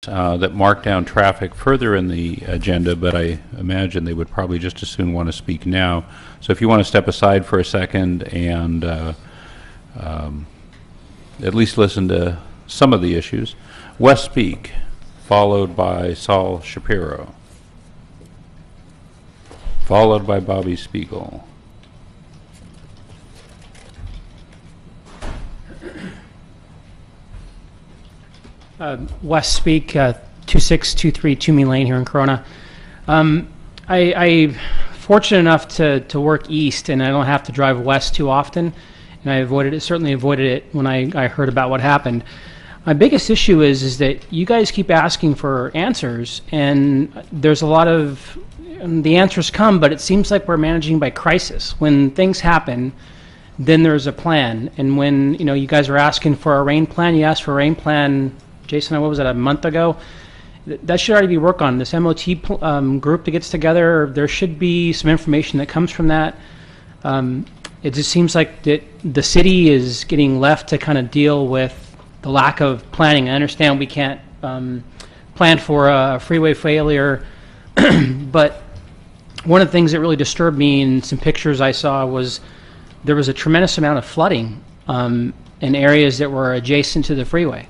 that marked down traffic further in the agenda, but I imagine they would probably just as soon want to speak now. So if you want to step aside for a second and at least listen to some of the issues. Wes Speak, followed by Saul Shapiro, followed by Bobby Spiegel. West Speak, 2623 Toomey Lane here in Corona. I fortunate enough to work east, and I don't have to drive west too often, and I certainly avoided it when I heard about what happened. My biggest issue is that you guys keep asking for answers, and there's a lot of the answers come, but it seems like we're managing by crisis. When things happen, then there's a plan, and when you guys are asking for a rain plan, you asked for a rain plan. Jason, what was that, a month ago? That should already be worked on. This MOT group that gets together, there should be some information that comes from that. It just seems like that the city is getting left to kind of deal with the lack of planning. I understand we can't plan for a freeway failure, but one of the things that really disturbed me in some pictures I saw was there was a tremendous amount of flooding in areas that were adjacent to the freeway.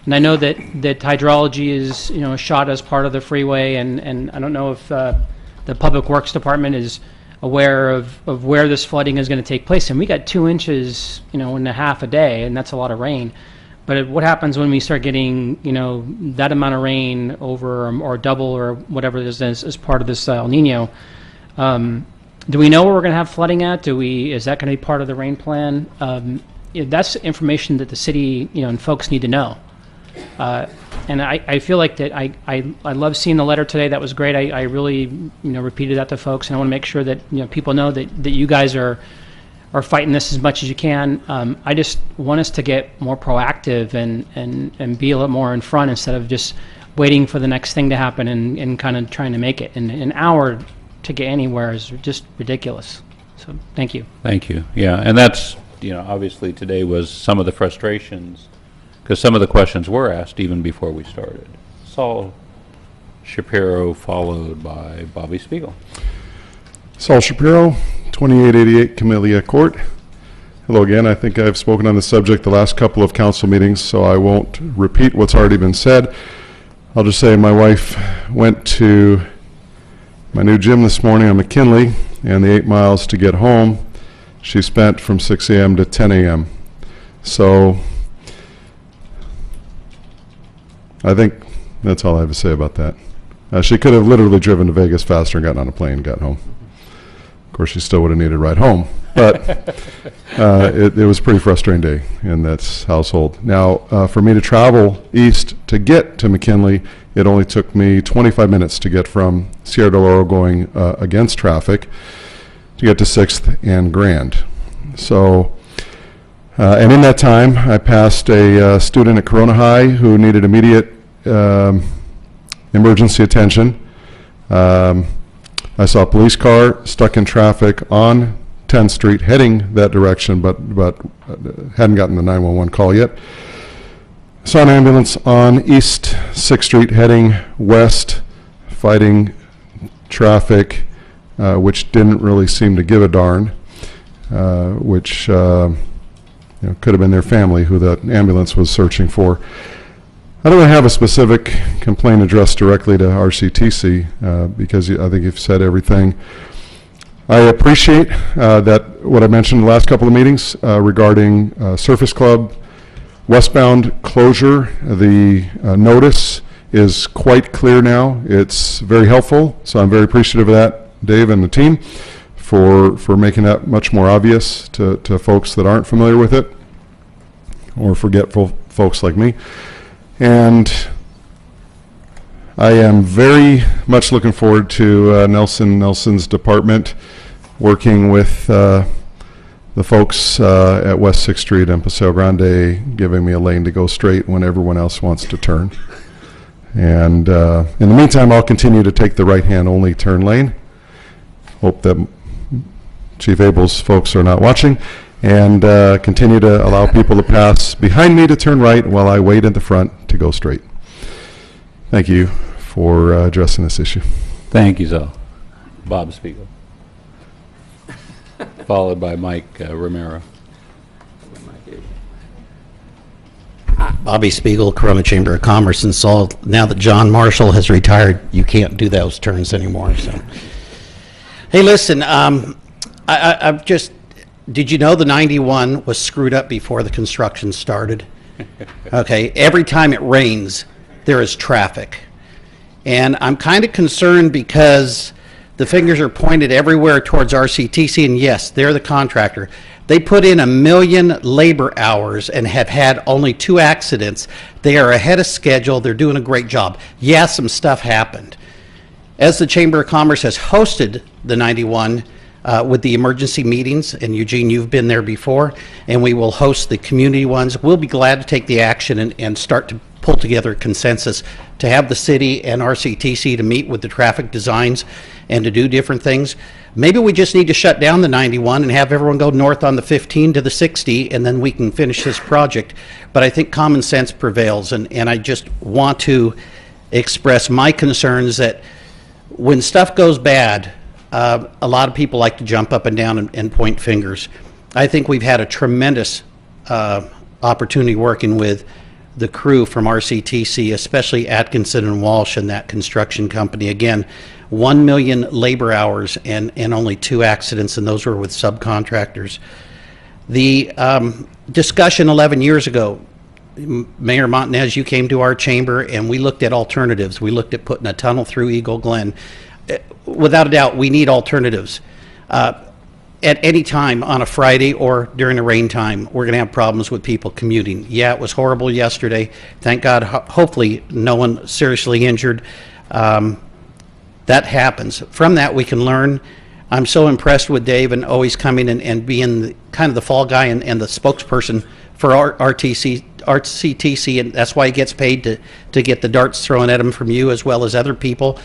And I know that hydrology is shot as part of the freeway, and I don't know if the Public Works Department is aware of where this flooding is going to take place. And we got 2 inches in a half a day, and that's a lot of rain. But what happens when we start getting that amount of rain over or double or whatever it is as part of this El Nino? Do we know where we're going to have flooding at? Is that going to be part of the rain plan? That's information that the city and folks need to know. And I feel like that I love seeing the letter today. That was great. I really repeated that to folks, and I want to make sure that people know that you guys are fighting this as much as you can. I just want us to get more proactive and be a little more in front instead of just waiting for the next thing to happen and kind of trying to make it. And an hour to get anywhere is just ridiculous. So thank you. Thank you. Yeah, and that's obviously today was some of the frustrations, because some of the questions were asked even before we started. Saul Shapiro, followed by Bobby Spiegel. Saul Shapiro, 2888 Camellia Court. Hello again. I think I've spoken on the subject the last couple of council meetings, so I won't repeat what's already been said. I'll just say my wife went to my new gym this morning on McKinley, and the 8 miles to get home, she spent from 6 a.m. to 10 a.m. So I think that's all I have to say about that. She could have literally driven to Vegas faster and gotten on a plane and got home. Of course, she still would have needed a ride home. But it was a pretty frustrating day in that household. Now, for me to travel east to get to McKinley, it only took me 25 minutes to get from Sierra del Oro going against traffic to get to 6th and Grand. So, and in that time, I passed a student at Corona High who needed immediate emergency attention. I saw a police car stuck in traffic on 10th Street heading that direction, but hadn't gotten the 911 call yet. Saw an ambulance on East 6th Street heading west, fighting traffic, which didn't really seem to give a darn, which could have been their family who that ambulance was searching for. I don't really have a specific complaint addressed directly to RCTC because I think you've said everything. I appreciate that what I mentioned in the last couple of meetings regarding Surface Club westbound closure. The notice is quite clear now. It's very helpful, so I'm very appreciative of that, Dave and the team, for making that much more obvious to folks that aren't familiar with it or forgetful folks like me. And I am very much looking forward to Nelson's department working with the folks at West 6th Street and Paseo Grande, giving me a lane to go straight when everyone else wants to turn. And in the meantime, I'll continue to take the right-hand only turn lane. Hope that Chief Abel's folks are not watching. And continue to allow people to pass behind me to turn right while I wait at the front to go straight. Thank you for addressing this issue. Thank you, Zal. Bob Spiegel. Followed by Mike Romero. Bobby Spiegel, Corona Chamber of Commerce, and Saul, now that John Marshall has retired, you can't do those turns anymore. So, hey, listen, I've just, did you know the 91 was screwed up before the construction started? Okay, every time it rains, there is traffic. And I'm kind of concerned because the fingers are pointed everywhere towards RCTC, and yes, they're the contractor. They put in 1 million labor hours and have had only 2 accidents. They are ahead of schedule. They're doing a great job. Yeah, some stuff happened. As the Chamber of Commerce has hosted the 91 with the emergency meetings, and Eugene, you've been there before, and we will host the community ones, we'll be glad to take the action and start to pull together a consensus to have the city and RCTC to meet with the traffic designs and to do different things. Maybe we just need to shut down the 91 and have everyone go north on the 15 to the 60, and then we can finish this project. But I think common sense prevails, and I just want to express my concerns that when stuff goes bad, a lot of people like to jump up and down and point fingers. I think we've had a tremendous opportunity working with the crew from RCTC, especially Atkinson and Walsh and that construction company. Again, 1 million labor hours and only 2 accidents, and those were with subcontractors. The discussion 11 years ago, Mayor Montanez, you came to our chamber and we looked at alternatives. We looked at putting a tunnel through Eagle Glen. Without a doubt, we need alternatives. At any time on a Friday or during a rain time, we're going to have problems with people commuting. Yeah, it was horrible yesterday. Thank God, hopefully no one seriously injured. That happens. From that, we can learn. I'm so impressed with Dave and always coming and being kind of the fall guy and the spokesperson for RCTC, and that's why he gets paid to get the darts thrown at him from you as well as other people.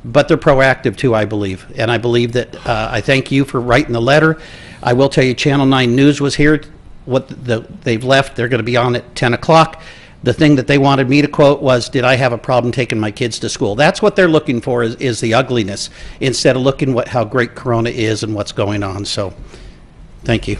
But they're proactive too, I believe. And I believe that I thank you for writing the letter. I will tell you, Channel 9 News was here. They've left. They're going to be on at 10 o'clock. The thing that they wanted me to quote was, did I have a problem taking my kids to school? That's what they're looking for, is the ugliness, instead of looking how great Corona is and what's going on. So, thank you.